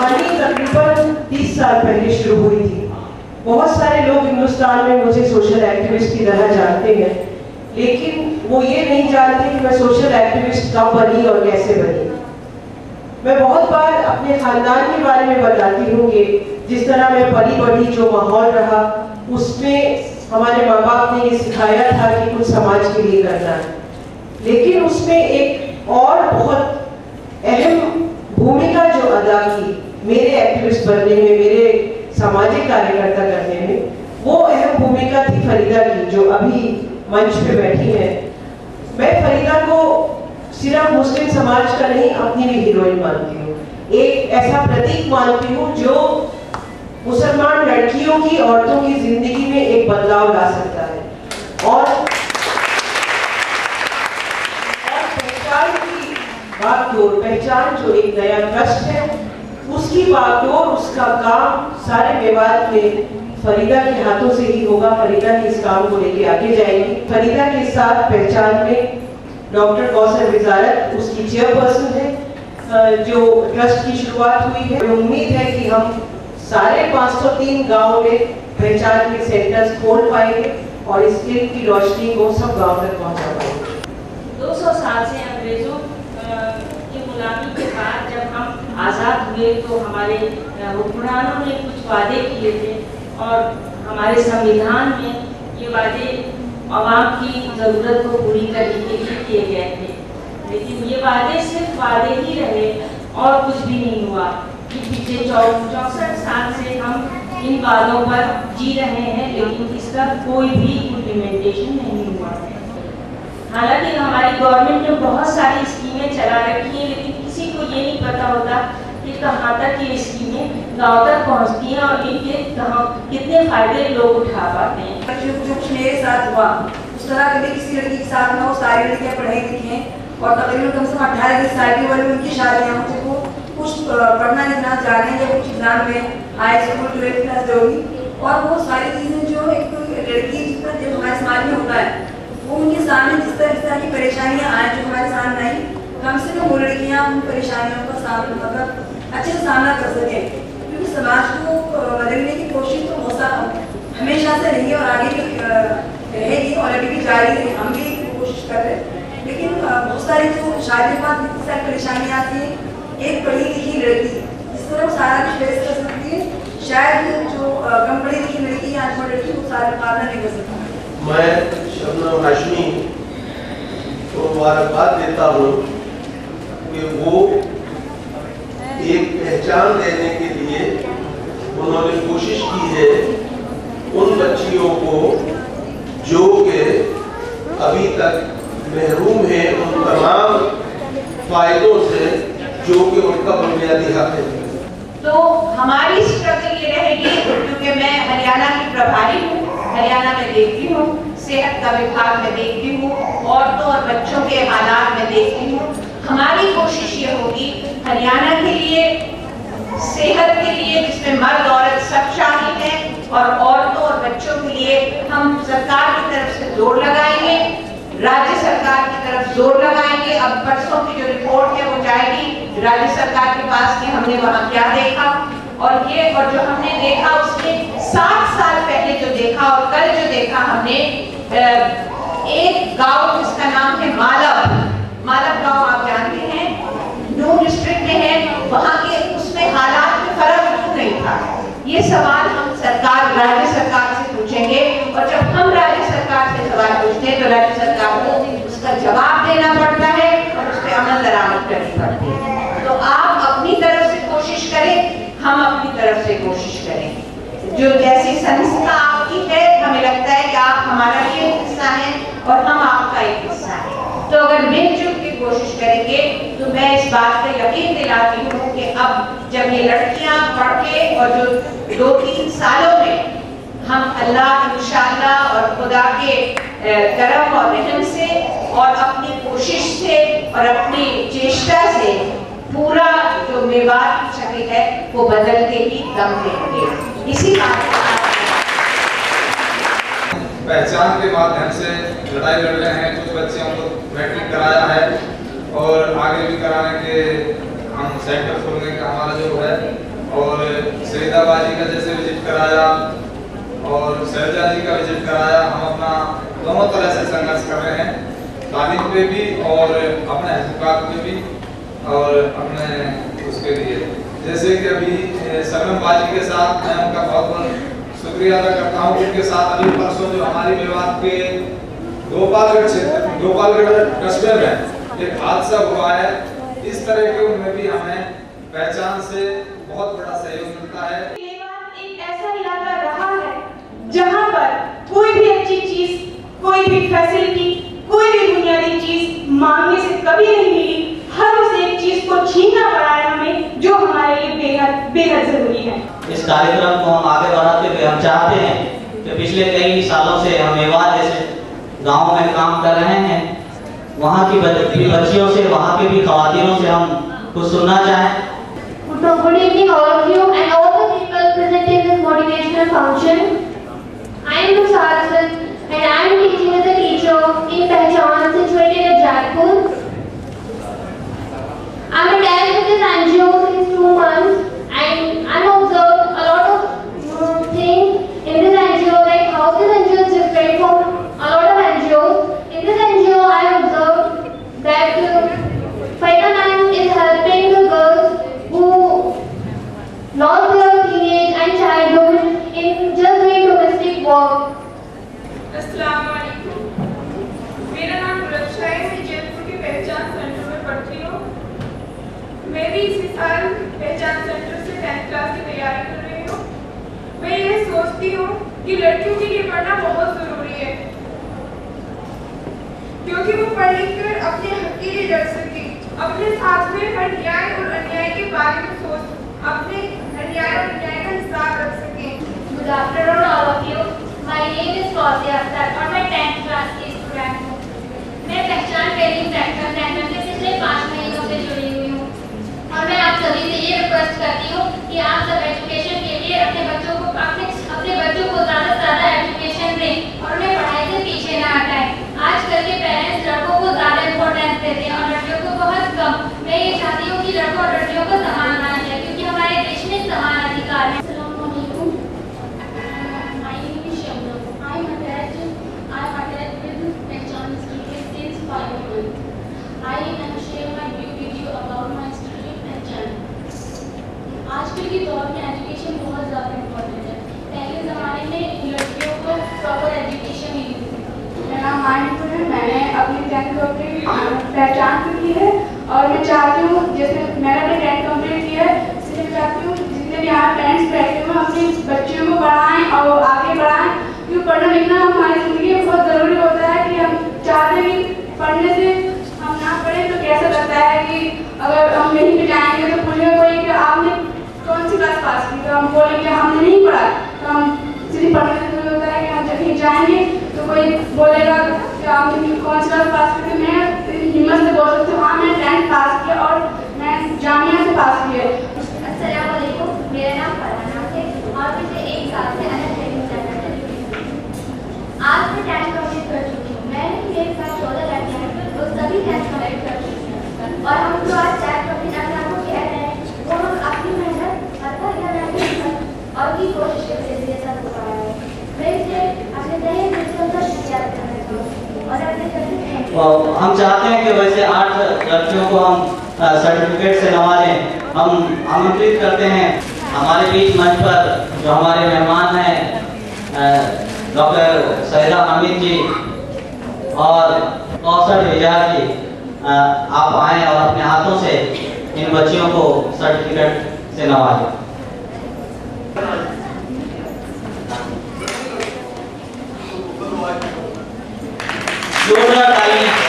कहानी तकरीबन 30 साल पहले शुरू हुई थी। बहुत सारे लोग हिंदुस्तान में मुझे सोशल एक्टिविस्ट की तरह जानते हैं, लेकिन वो ये नहीं जानते कि मैं सोशल एक्टिविस्ट कब बनी और कैसे बनी। मैं बहुत बार अपने खानदान के बारे में बताती हूँ कि जिस तरह मैं पली बढ़ी, जो माहौल रहा, उसमें हमारे माँ बाप ने ये सिखाया था कि कुछ समाज के लिए करना है, लेकिन उसमें एक और बहुत अहम भूमिका जो अदा की मेरे एक्टिविस्ट बनने में, मेरे सामाजिक कार्यकर्ता करने में, वो अहम भूमिका थी फरीदा की, जो अभी मंच पे बैठी है। मैं फरीदा को सिर्फ मुस्लिम समाज का नहीं, अपनी भी हीरोइन मानती हूँ। एक ऐसा प्रतीक मानती हूँ जो मुसलमान लड़कियों की, औरतों की जिंदगी में एक बदलाव ला सकता है। और पहचान की बागडोर, पहचान जो एक नया ट्रस्ट है, उसकी बागडोर, उसका काम सारे मेवात में फरीदा के हाथों से ही होगा। फरीदा ही इस काम को लेके आगे जाएगी। फरीदा के साथ पहचान में डॉक्टर कौसर वजारत उसकी चेयरपर्सन है, जो ट्रस्ट की शुरुआत हुई है। उम्मीद है कि हम सारे 503 गाँव में पहचान के सेंटर्स खोल पाएंगे और इस इल्म की रोशनी को सब गाँव तक पहुँचा पाएंगे। 200 साल से अंग्रेजों की गुलामी के बाद जब हम आज़ाद हुए तो हमारे हुक्मरानों ने कुछ वादे किए थे और हमारे संविधान में ये वादे आवाम की ज़रूरत को पूरी करने के लिए किए गए थे, लेकिन ये वादे सिर्फ वादे ही रहे और कुछ भी नहीं हुआ। कि पिछले 64 साल से हम इन वादों पर जी रहे हैं, लेकिन इसका कोई भी इम्प्लीमेंटेशन नहीं हुआ है। हालांकि हमारी गवर्नमेंट ने बहुत सारी स्कीमें चला रखी हैं, लेकिन किसी को ये नहीं पता होता कि कहाँ तक ये स्कीमें गाँव तक पहुँचती हैं और इनके कितने फायदे लोग उठा पाते हैं। जो कुछ मेरे साथ हुआ उस तरह कभी किसी लड़की के साथ ना हो। सारी लड़कियाँ पढ़ाई लिखी हैं और तकरीबन कम से कम 18 साल की उम्र में उनकी शादियाँ हों, वो कुछ पढ़ना लिखना चाह रहे हैं या कुछ एग्जाम में हाई स्कूल 12th क्लास जो होगी, और वो सारी चीज़ें जो एक लड़की जो हमारे समाज में होता है, वो उनके सामने जिस तरह की परेशानियाँ आए जो हमारे सामने आई, कम से कम वो लड़कियाँ उन परेशानियों का सामना मतलब अच्छे से सामना कर सकें, क्योंकि समाज को बदलने की कोशिश तो हमेशा से रही है और आगे भी रहेगी और अभी भी जारी है। हम भी कोशिश कर रहे हैं, लेकिन बहुत सारी जो शादी के बाद इतनी सारी परेशानियाँ आती हैं। एक पढ़ी लिखी लड़की जिस तरह वो सारा कुछ फेस कर सकती है, शायद जो कम पढ़ी लिखी लड़की या अनपढ़ लड़की वो सारा मुकाबला नहीं कर सकती। मैं शबनम हाशमी को मुबारकबाद देता हूँ कि वो एक पहचान देने के लिए उन्होंने कोशिश की है उन बच्चियों को जो कि अभी तक महरूम हैं उन तमाम फायदों से जो कि उनका बुनियादी हक है। तो हमारी स्ट्रगल ये रहेगी, क्योंकि मैं हरियाणा की प्रभारी हूँ, हरियाणा में देखती हूँ, सेहत का विभाग में देखती हूँ, औरतों और बच्चों के हालात में देखती हूँ। हमारी कोशिश ये होगी हरियाणा के लिए, सेहत के लिए जिसमें मर्द औरत सब शामिल हैं, और औरतों और बच्चों के लिए हम सरकार की तरफ से जोर लगाएंगे, राज्य सरकार की तरफ जोर लगाएंगे। अब परसों की जो रिपोर्ट है वो जाएगी राज्य सरकार के पास कि हमने वहाँ क्या देखा, और ये और जो हमने देखा उसमें 60 साल पहले जो देखा और कल जो देखा हमने, एक गांव जिसका नाम है मालव गांव, आप जानते हैं नून डिस्ट्रिक्ट में है, वहाँ के उसमें हालात में फर्क क्यों नहीं था, ये सवाल हम सरकार राज्य सरकार से पूछेंगे। और जब हम राज्य सरकार से सवाल पूछते हैं तो राज्य सरकार को उसका जवाब देना पड़ता है और उस पर अमल दरामद करनी पड़ती है। तो आप अपनी तरफ से कोशिश करें, हम अपनी तरफ से कोशिश करें। जो जैसी संस्था आपकी है, हमें लगता है कि आप हमारा भी एक हिस्सा हैं और हम आपका एक हिस्सा है, तो अगर मिलजुल के कोशिश करेंगे तो मैं इस बात का यकीन दिलाती हूँ कि अब जब ये लड़कियाँ पढ़ के और जो 2-3 सालों में हम अल्लाह इंशाअल्लाह और खुदा के करम और रहम से और अपनी कोशिश से और अपनी चेष्टा से पूरा जो मेवात की शक्ल है वो बदलते ही दम लेंगे। इसी बात पहचान के माध्यम से लड़ाई लड़ रहे हैं। कुछ बच्चे हम लोग मैट्रिक कराया है और आगे भी कराने के हम सेंटर खोलने का हमारा जो है शहीदाबाजी का जैसे विजिट कराया और शहजा जी का विजिट कराया। हम अपना दोनों तरह से संघर्ष कर रहे हैं, तालीम पे भी और अपने हक़ पे भी और अपने उसके लिए। जैसे कि अभी सरगम बाजी के साथ मैं उनका बहुत बहुत शुक्रिया अदा करता हूँ। उनके साथ अभी परसों जो हमारी मेवात के गोपालगढ़ क्षेत्र गोपालगढ़ कस्बे में एक हादसा हुआ है, इस तरह के उनमें भी हमें पहचान से बहुत बड़ा सहयोग मिलता है। एक ऐसा इलाका रहा है जहां पर कोई भी अच्छी चीज, कोई भी फैसिलिटी, कोई भी बुनियादी चीज मांगने से कभी नहीं मिली। हर उस एक चीज को छीनना पड़ा है हमें, जो हमारे लिए बेहद बेहद जरूरी है। इस कार्यक्रम को हम आगे बढ़ाते हुए हम चाहते हैं कि पिछले कई सालों से हम मेवात जैसे गाँव में काम कर रहे हैं, वहाँ की बच्चियों से, वहाँ के भी खवातीनों से हम कुछ सुनना चाहें। Good evening all of you and all the people present in this motivational function. I am Tushar Hassan and I am teaching as a teacher in Pehchan situated at Jaipur. I am attached with this NGO since 2 months and I have observed a lot of things in this NGO, like how this NGO is different from a lot of NGOs. In this NGO I have observed that Faida Ma'am is helping the girls who lost their teenage and childhood in just doing domestic work. अस्सलामुअलैकुम, मेरा नाम रक्षा है, मैं जयपुर के पहचान centre में पढ़ती हूँ। मैं भी इसी साल पहचान सेंटर से 10th क्लास की तैयारी कर रही हूँ। मैं ये सोचती हूँ कि लड़कियों के लिए पढ़ना बहुत ज़रूरी है, क्योंकि वो पढ़ लिख कर अपने हक के लिए लड़ सके, अपने साथ में हर न्याय और अन्याय के बारे में सोच, अपने अन्याय और अन्याय का हिसाब रख सके। Good afternoon all of you. My name is Fauziya Akhtar और मैं 10th क्लास की स्टूडेंट हूँ। मैं पहचान ट्रेनिंग सेंटर से पिछले 5 महीनों से जुड़ी हुई हूँ और मैं आप सभी से ये रिक्वेस्ट करती हूँ कि आप सब एजुकेशन के लिए अपने बच्चों को ज़्यादा से ज़्यादा एजुकेशन दें और उन्हें पढ़ाई से पीछे ना हटाएं। आजकल के पेरेंट्स लड़कों को ज़्यादा इम्पोर्टेंस देते हैं और लड़कियों को बहुत कम। मैं ये चाहती हूँ कि लड़कों और लड़कियों को समान माना जाए, क्योंकि हमारे देश में समान अधिकार है। आजकल के दौर में एजुकेशन बहुत ज़्यादा इम्पोर्टेंट है। पहले ज़माने में लड़कियों को प्रॉपर एजुकेशन नहीं मिलती थी। मेरा नाम मानिपुर है, मैंने अपनी 10th कंप्लीट पहचान से की है और मैं चाहती हूँ, जैसे मैंने अपनी 10th कंप्लीट की है, इसलिए मैं चाहती हूँ जितने भी यहाँ पेरेंट्स बैठे हुए अपने बच्चों को पढ़ाएँ और आगे बढ़ाएँ, क्योंकि पढ़ना लिखना हमारी ज़िंदगी में बहुत ज़रूरी होता है। कि हम चाहते हैं कि पढ़ने से हम ना पढ़ें तो कैसा लगता है कि अगर हम नहीं भी जाएंगे तो पूछेगा कोई कि आपने कौन सी क्लास पास की, तो हम बोलेंगे हमने नहीं पढ़ा। तो हम सिर्फ पढ़ने से जरूरी होता है कि हम जब कहीं जाएंगे तो कोई बोलेगा कि आपने कौन सी क्लास पास की। मैं हिम्मत से बोल सकती हूँ हाँ मैं 10th पास की और मैं जामिया से पास की है। अस्सलाम वालेकुम, मेरा नाम फरहाना है और पिछले 1 साल से अलग ट्रेनिंग सेंटर में जुड़ी हूँ। आज मैं 10th कंप्लीट कर चुकी हूँ। मैंने मेरे साथ 14 लड़कियां हैं, वो सभी 10th कंप्लीट कर चुकी हैं और हम जो आज 10th कंप्लीट अपने आपको कह रहे हैं वो हम अपनी मेहनत और की कोशिश के जरिए सब हो रहा है। मैं इसे अपने दहेज सिस्टम का शिकार करना चाहूँ और अपने हम चाहते हैं कि वैसे 8 लड़कियों को हम सर्टिफिकेट से नवाजें। हम आमंत्रित करते हैं हमारे बीच मंच पर जो हमारे मेहमान हैं डॉक्टर सैदा हामिद जी और कौशल विजय जी, आप आएँ और अपने हाथों से इन बच्चियों को सर्टिफिकेट से नवाजें। जोरदार तालियां।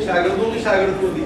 शागिर्दों की शागिर्द को दी